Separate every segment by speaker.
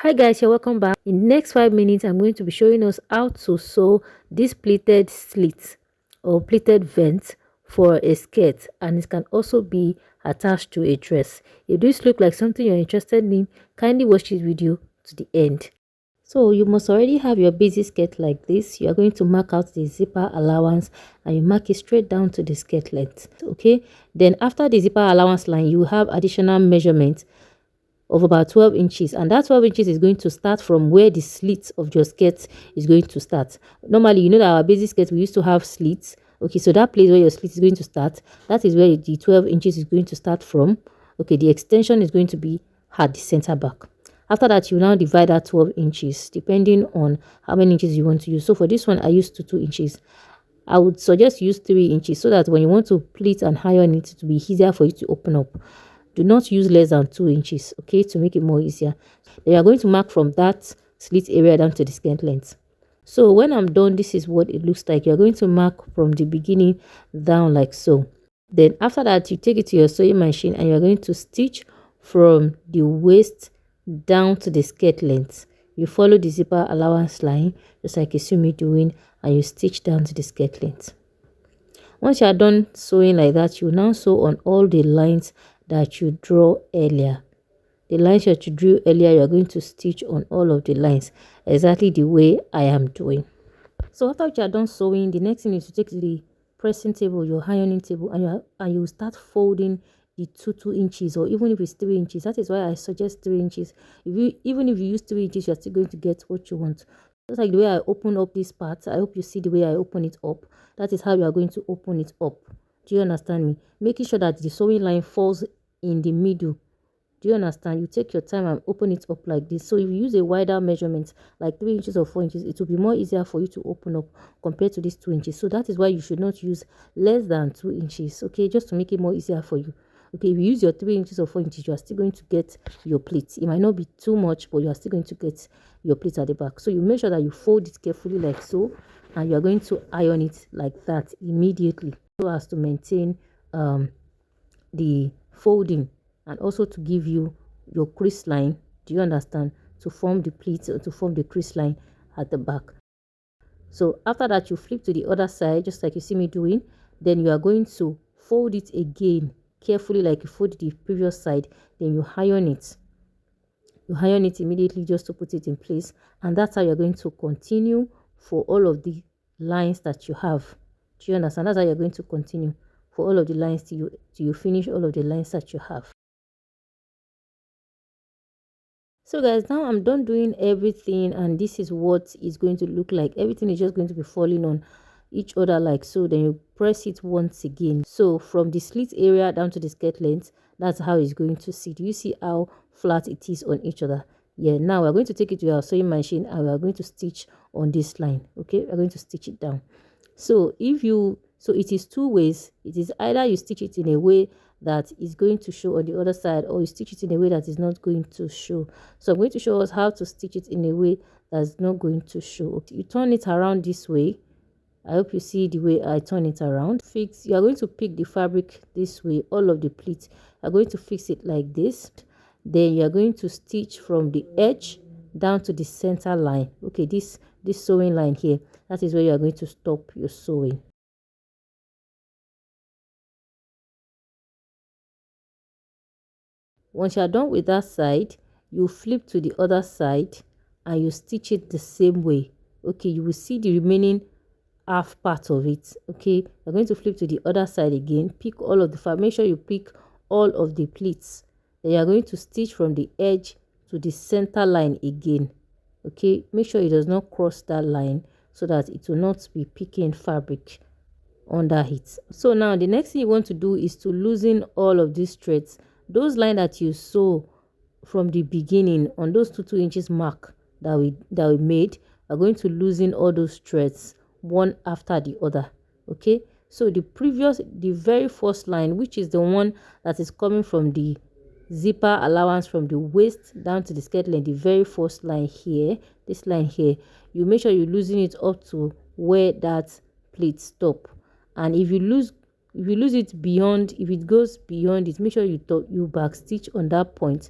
Speaker 1: Hi guys, you're welcome back. In the next 5 minutes, I'm going to be showing us how to sew this pleated slit or pleated vent for a skirt, and it can also be attached to a dress. If this looks like something you're interested in, kindly watch this video to the end. So you must already have your basic skirt like this. You are going to mark out the zipper allowance and you mark it straight down to the skirt length. Okay, then after the zipper allowance line, you have additional measurements of about 12 inches, and that 12 inches is going to start from where the slit of your skirt is going to start. Normally, you know that our basic skirt, we used to have slits. Okay, so that place where your slit is going to start, that is where the 12 inches is going to start from. Okay, the extension is going to be at the center back. After that, you now divide that 12 inches depending on how many inches you want to use. So for this one, I used to 2 inches. I would suggest use 3 inches so that when you want to pleat and iron it, to be easier for you to open up. Do not use less than 2 inches, okay, to make it more easier. Then you're going to mark from that slit area down to the skirt length. So when I'm done, this is what it looks like. You're going to mark from the beginning down like so. Then after that, you take it to your sewing machine and you're going to stitch from the waist down to the skirt length. You follow the zipper allowance line just like you see me doing, and you stitch down to the skirt length. Once you are done sewing like that, you now sew on all the lines that you draw earlier. The lines that you drew earlier, you are going to stitch on all of the lines exactly the way I am doing. So after you are done sewing, the next thing is to take the pressing table, your ironing table, and you start folding the 2 inches, or even if it's 3 inches. That is why I suggest 3 inches. Even if you use 3 inches, you're still going to get what you want. Just like the way I open up this part, I hope you see the way I open it up. That is how you are going to open it up. Do you understand me? Making sure that the sewing line falls in the middle. Do you understand? You take your time and open it up like this. So if you use a wider measurement, like 3 inches or 4 inches, it will be more easier for you to open up compared to these 2 inches. So that is why you should not use less than 2 inches, okay, just to make it more easier for you. Okay, if you use your 3 inches or 4 inches, you are still going to get your pleat. It might not be too much, but you are still going to get your pleat at the back. So you make sure that you fold it carefully like so, and you are going to iron it like that immediately, so as to maintain the folding and also to give you your crease line. Do you understand? To form the pleats or to form the crease line at the back. So after that, you flip to the other side just like you see me doing. Then you are going to fold it again carefully like you folded the previous side. Then you iron it. You iron it immediately just to put it in place, and that's how you're going to continue for all of the lines that you have. Do you understand? That's how you're going to continue for all of the lines till you finish all of the lines that you have. So guys, now I'm done doing everything, and this is what it's going to look like. Everything is just going to be falling on each other like so. Then you press it once again. So from the slit area down to the skirt length, that's how it's going to sit. Do you see how flat it is on each other? Yeah, now we're going to take it to our sewing machine and we're going to stitch on this line. Okay, we're going to stitch it down. So it is two ways. It is either you stitch it in a way that is going to show on the other side, or you stitch it in a way that is not going to show. So I'm going to show us how to stitch it in a way that's not going to show. Okay, you turn it around this way. I hope you see the way I turn it around. You are going to pick the fabric this way, all of the pleats. You are going to fix it like this. Then you are going to stitch from the edge down to the center line. Okay, this sewing line here, that is where you are going to stop your sewing. Once you are done with that side, you flip to the other side and you stitch it the same way. Okay, you will see the remaining half part of it. Okay, you're going to flip to the other side again, pick all of the fabric, make sure you pick all of the pleats. Then you're going to stitch from the edge to the center line again. Okay, make sure it does not cross that line so that it will not be picking fabric under it. So now the next thing you want to do is to loosen all of these threads. Those lines that you sew from the beginning on those 2 inches mark that we made, are going to loosen all those threads one after the other. Okay, so the very first line, which is the one that is coming from the zipper allowance from the waist down to the skirt length, the very first line here, this line here, you make sure you loosen it up to where that pleat stop. And if you lose it beyond, if it goes beyond it, make sure you back stitch on that point.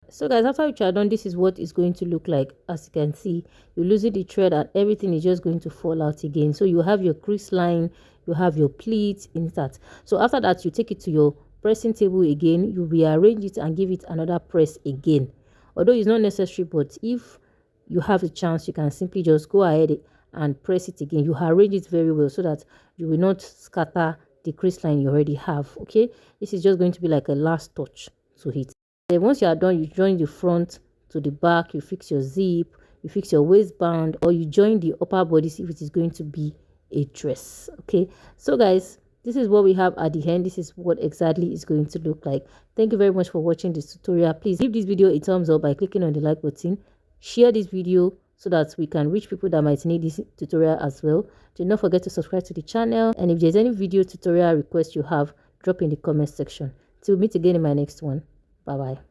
Speaker 1: So guys, after you are done, this is what it's going to look like. As you can see, you're losing the thread and everything is just going to fall out again. So you have your crease line, you have your pleats in that. So after that, you take it to your pressing table again, you rearrange it and give it another press again. Although it's not necessary, but if you have a chance, you can simply just go ahead and press it again. You arrange it very well so that you will not scatter the crease line you already have. Okay, this is just going to be like a last touch to it. Then once you are done, you join the front to the back, you fix your zip, you fix your waistband, or you join the upper bodice if it is going to be a dress. Okay, so guys, this is what we have at the end. This is what exactly is going to look like. Thank you very much for watching this tutorial. Please give this video a thumbs up by clicking on the like button. Share this video so that we can reach people that might need this tutorial as well. Do not forget to subscribe to the channel, and if there's any video tutorial request you have, drop in the comment section. Till we meet again in my next one. Bye bye.